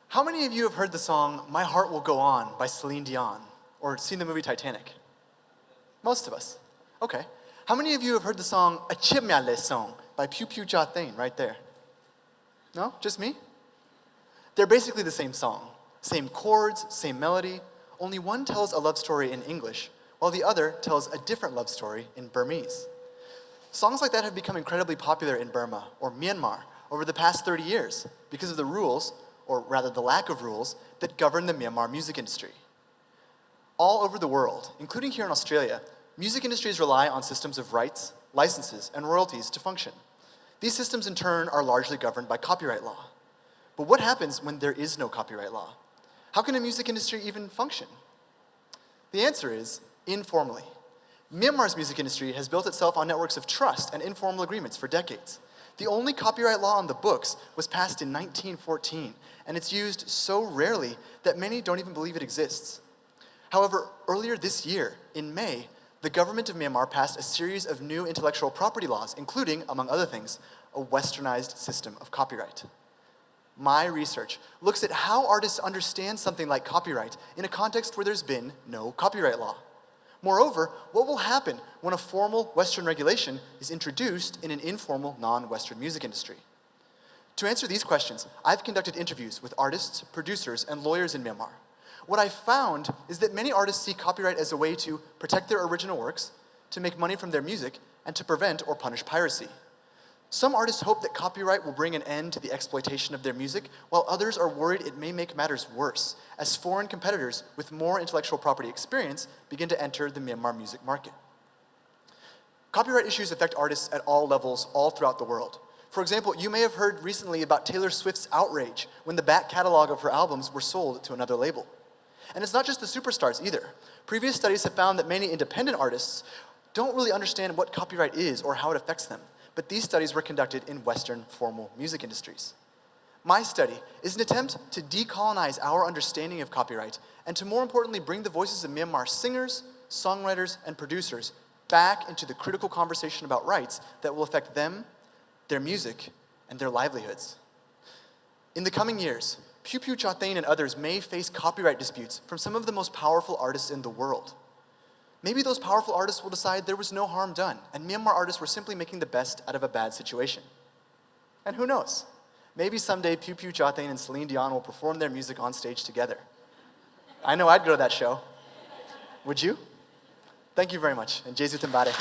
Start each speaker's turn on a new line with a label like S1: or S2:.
S1: How many of you have heard the song My Heart Will Go On by Celine Dion or seen the movie Titanic? Most of us. Okay. How many of you have heard the song Achimyale Song by QUT right there? No? Just me? They're basically the same song. Same chords, same melody, only one tells a love story in English, while the other tells a different love story in Burmese. Songs like that have become incredibly popular in Burma, or Myanmar, over the past 30 years because of the rules, or rather the lack of rules, that govern the Myanmar music industry. All over the world, including here in Australia, music industries rely on systems of rights, licenses, and royalties to function. These systems in turn are largely governed by copyright law. But what happens when there is no copyright law? How can a music industry even function? The answer is informally. Myanmar's music industry has built itself on networks of trust and informal agreements for decades. The only copyright law on the books was passed in 1914, and it's used so rarely that many don't even believe it exists. However, earlier this year, in May, the government of Myanmar passed a series of new intellectual property laws, including, among other things, a westernized system of copyright. My research looks at how artists understand something like copyright in a context where there's been no copyright law. Moreover, what will happen when a formal Western regulation is introduced in an informal, non-Western music industry? To answer these questions, I've conducted interviews with artists, producers, and lawyers in Myanmar. What I've found is that many artists see copyright as a way to protect their original works, to make money from their music, and to prevent or punish piracy. Some artists hope that copyright will bring an end to the exploitation of their music, while others are worried it may make matters worse, as foreign competitors with more intellectual property experience begin to enter the Myanmar music market. Copyright issues affect artists at all levels, all throughout the world. For example, you may have heard recently about Taylor Swift's outrage when the back catalog of her albums were sold to another label. And it's not just the superstars either. Previous studies have found that many independent artists don't really understand what copyright is or how it affects them. But these studies were conducted in Western formal music industries. My study is an attempt to decolonize our understanding of copyright and to more importantly bring the voices of Myanmar singers, songwriters, and producers back into the critical conversation about rights that will affect them, their music, and their livelihoods. In the coming years, QUT and others may face copyright disputes from some of the most powerful artists in the world. Maybe those powerful artists will decide there was no harm done, and Myanmar artists were simply making the best out of a bad situation. And who knows? Maybe someday QUT and Celine Dion will perform their music on stage together. I know I'd go to that show. Would you? Thank you very much, and Jesu Timbare.